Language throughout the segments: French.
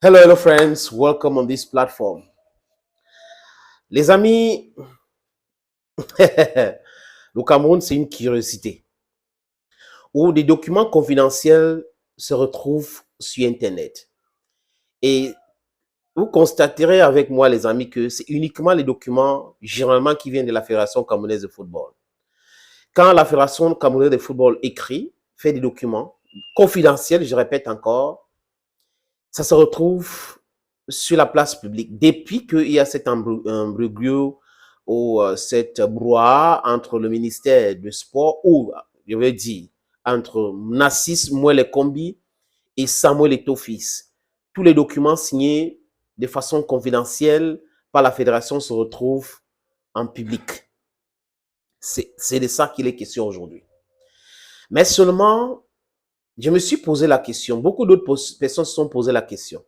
Hello friends, welcome on this platform. Les amis, le Cameroun, c'est une curiosité où des documents confidentiels se retrouvent sur Internet. Et vous constaterez avec moi, les amis, que c'est uniquement les documents, généralement, qui viennent de la Fédération camerounaise de football. Quand la Fédération camerounaise de football écrit, fait des documents confidentiels, je répète encore, ça se retrouve sur la place publique. Depuis qu'il y a cet imbroglio ou cette brouhaha entre le ministère du Sport ou, je veux dire, entre Nassis Mouele Kombi et Samuel Eto'o-Fils. Tous les documents signés de façon confidentielle par la fédération se retrouvent en public. C'est de ça qu'il est question aujourd'hui. Mais seulement, je me suis posé la question, beaucoup d'autres personnes se sont posé la question.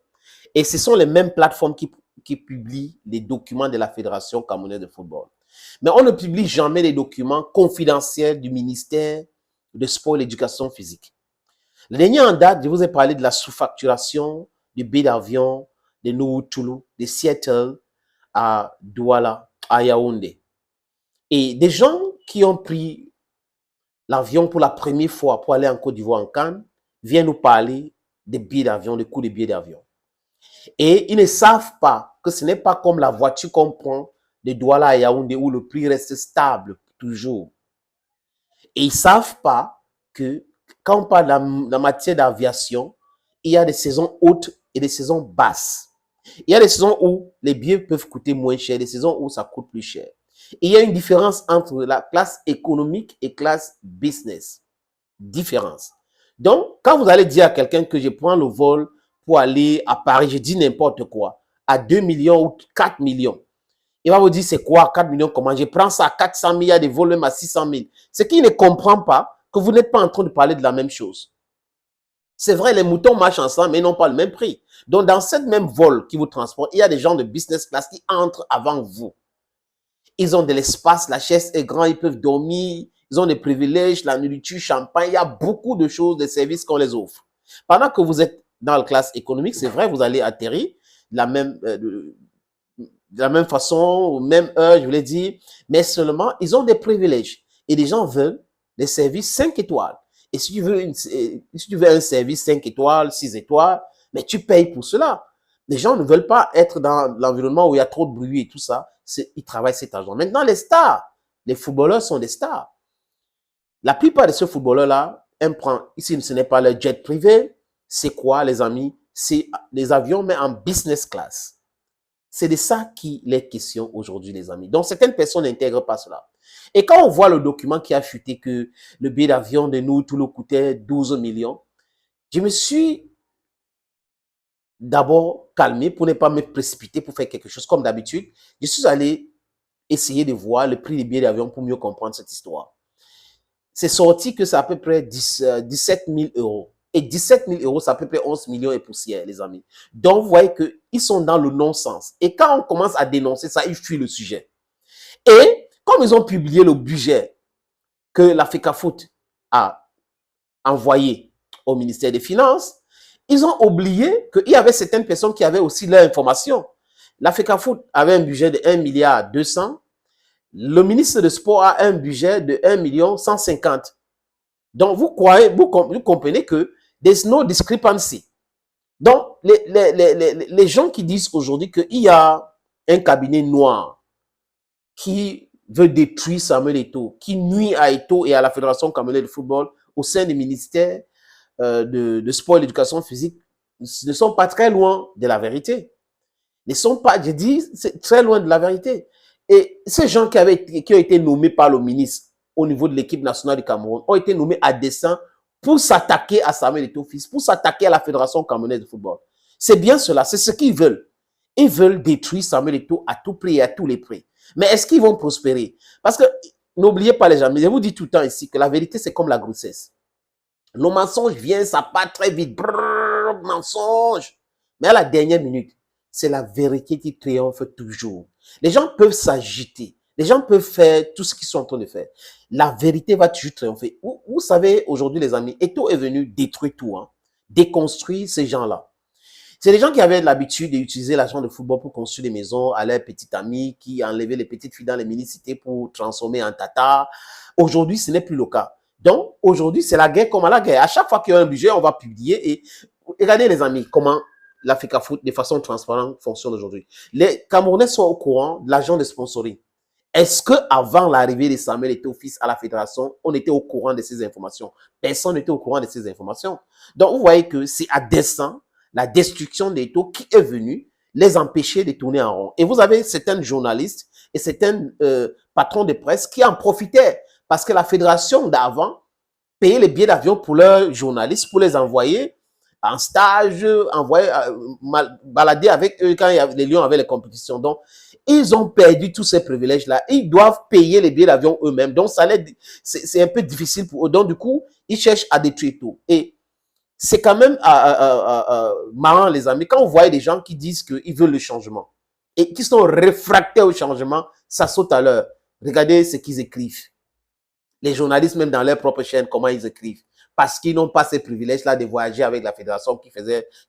Et ce sont les mêmes plateformes qui publient les documents de la Fédération camerounaise de football. Mais on ne publie jamais les documents confidentiels du ministère de Sport et l'Éducation physique. Le dernier en date, je vous ai parlé de la sous-facturation du billet d'avion de Noutoulou, de Seattle à Douala, à Yaoundé. Et des gens qui ont pris l'avion pour la première fois pour aller en Côte d'Ivoire, en Cannes, viennent nous parler des billets d'avion, des coûts des billets d'avion. Et ils ne savent pas que ce n'est pas comme la voiture qu'on prend de Douala à Yaoundé où le prix reste stable toujours. Et ils ne savent pas que quand on parle de la matière d'aviation, il y a des saisons hautes et des saisons basses. Il y a des saisons où les billets peuvent coûter moins cher, des saisons où ça coûte plus cher. Et il y a une différence entre la classe économique et classe business. Différence. Donc, quand vous allez dire à quelqu'un que je prends le vol pour aller à Paris, je dis n'importe quoi, à 2 millions ou 4 millions, il va vous dire c'est quoi 4 millions, comment? Je prends ça à 400 000, il y a des vols même à 600 000. Ce qui ne comprend pas que vous n'êtes pas en train de parler de la même chose. C'est vrai, les moutons marchent ensemble, mais ils n'ont pas le même prix. Donc, dans cette même vol qui vous transporte, il y a des gens de business class qui entrent avant vous. Ils ont de l'espace, la chaise est grande, ils peuvent dormir, ils ont des privilèges, la nourriture, champagne, il y a beaucoup de choses, de services qu'on les offre. Pendant que vous êtes dans la classe économique, c'est vrai, vous allez atterrir de la même façon, ou même heure, je voulais dire, mais seulement, ils ont des privilèges. Et les gens veulent des services 5 étoiles. Et si tu veux un service 5 étoiles, 6 étoiles, mais tu payes pour cela. Les gens ne veulent pas être dans l'environnement où il y a trop de bruit et tout ça. Ils travaillent cet argent. Maintenant, les stars, les footballeurs sont des stars. La plupart de ces footballeurs-là, ici, ce n'est pas le jet privé. C'est quoi, les amis? C'est les avions, mais en business class. C'est de ça qu'il est question aujourd'hui, les amis. Donc, certaines personnes n'intègrent pas cela. Et quand on voit le document qui a fuité que le billet d'avion de nous, tout le coûtait 12 millions, je me suis d'abord calmé pour ne pas me précipiter pour faire quelque chose comme d'habitude. Je suis allé essayer de voir le prix des billets d'avion pour mieux comprendre cette histoire. C'est sorti que c'est à peu près 17 000 euros. Et 17 000 euros, c'est à peu près 11 millions et poussière, les amis. Donc, vous voyez qu'ils sont dans le non-sens. Et quand on commence à dénoncer ça, ils fuient le sujet. Et comme ils ont publié le budget que la FECAFOOT a envoyé au ministère des Finances, ils ont oublié qu'il y avait certaines personnes qui avaient aussi leur information. La FECAFOOT avait un budget de 1 milliard 200. Le ministre de Sport a un budget de 1 million 150. Donc, vous comprenez que there's no discrepancy. Donc, les gens qui disent aujourd'hui qu'il y a un cabinet noir qui veut détruire Samuel Eto'o, qui nuit à Eto'o et à la Fédération camerounaise de football au sein du ministère de Sport et l'Éducation physique, ne sont pas très loin de la vérité. Ne sont pas, je dis, c'est très loin de la vérité. Et ces gens qui ont été nommés par le ministre au niveau de l'équipe nationale du Cameroun ont été nommés à dessein pour s'attaquer à Samuel Eto'o-Fils, pour s'attaquer à la Fédération camerounaise de football. C'est bien cela, c'est ce qu'ils veulent. Ils veulent détruire Samuel Eto'o à tout prix et à tous les prix. Mais est-ce qu'ils vont prospérer? Parce que, n'oubliez pas les gens, je vous dis tout le temps ici que la vérité, c'est comme la grossesse. Le mensonge vient, ça part très vite. Brrr, mensonge. Mais à la dernière minute, c'est la vérité qui triomphe toujours. Les gens peuvent s'agiter. Les gens peuvent faire tout ce qu'ils sont en train de faire. La vérité va toujours triompher. Vous savez, aujourd'hui, les amis, Eto'o est venu détruire tout, hein, déconstruire ces gens-là. C'est des gens qui avaient l'habitude d'utiliser l'argent de football pour construire des maisons à leurs petites amies, qui enlevaient les petites filles dans les mini-cités pour transformer en tata. Aujourd'hui, ce n'est plus le cas. Donc, aujourd'hui, c'est la guerre comme à la guerre. À chaque fois qu'il y a un budget, on va publier. Et regardez, les amis, comment l'Africa Foot, de façon transparente, fonctionne aujourd'hui. Les Camerounais sont au courant de l'argent de sponsoring. Est-ce qu'avant l'arrivée de Samuel Eto'o-Fils à la fédération, on était au courant de ces informations? Personne n'était au courant de ces informations. Donc, vous voyez que c'est à dessein la destruction d'Eto'o qui est venue les empêcher de tourner en rond. Et vous avez certains journalistes et certains patrons de presse qui en profitaient parce que la fédération d'avant payait les billets d'avion pour leurs journalistes pour les envoyer en stage, envoyer, balader avec eux quand les Lions avaient les compétitions. Donc, ils ont perdu tous ces privilèges-là. Ils doivent payer les billets d'avion eux-mêmes. Donc, c'est un peu difficile pour eux. Donc, du coup, ils cherchent à détruire tout. Et c'est quand même marrant, les amis, quand on voit des gens qui disent qu'ils veulent le changement et qui sont réfractaires au changement, ça saute à l'heure. Regardez ce qu'ils écrivent. Les journalistes, même dans leur propre chaîne, comment ils écrivent. Parce qu'ils n'ont pas ces privilèges-là de voyager avec la fédération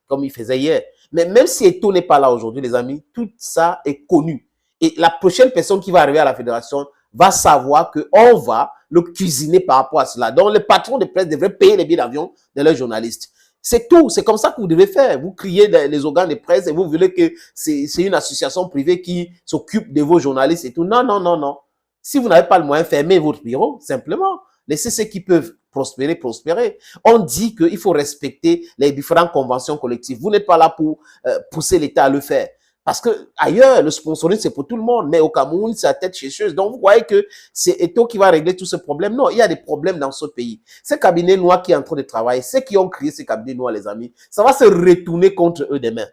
comme ils faisaient hier. Mais même si Eto'o n'est pas là aujourd'hui, les amis, tout ça est connu. Et la prochaine personne qui va arriver à la fédération va savoir qu'on va le cuisiner par rapport à cela. Donc, les patrons de presse devraient payer les billets d'avion de leurs journalistes. C'est tout. C'est comme ça que vous devez faire. Vous criez les organes de presse et vous voulez que c'est une association privée qui s'occupe de vos journalistes et tout. Non, non, non, non. Si vous n'avez pas le moyen, fermez votre bureau, simplement. Laissez ceux qui peuvent prospérer, prospérer. On dit qu'il faut respecter les différentes conventions collectives. Vous n'êtes pas là pour pousser l'État à le faire. Parce que ailleurs, le sponsoring, c'est pour tout le monde. Mais au Cameroun, c'est à tête chercheuse. Donc, vous voyez que c'est Eto'o qui va régler tous ces problèmes. Non, il y a des problèmes dans ce pays. Ces cabinets noirs qui sont en train de travailler, ceux qui ont créé ces cabinets noirs, les amis, ça va se retourner contre eux demain.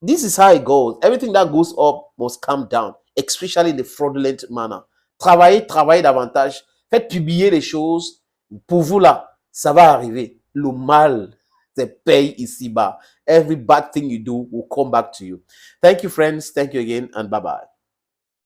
This is how it goes. Everything that goes up must come down, especially in the fraudulent manner. Travaillez davantage. Faites publier les choses. Pour vous, là, ça va arriver. Le mal, c'est paye ici-bas. Every bad thing you do will come back to you. Thank you, friends. Thank you again, and bye-bye.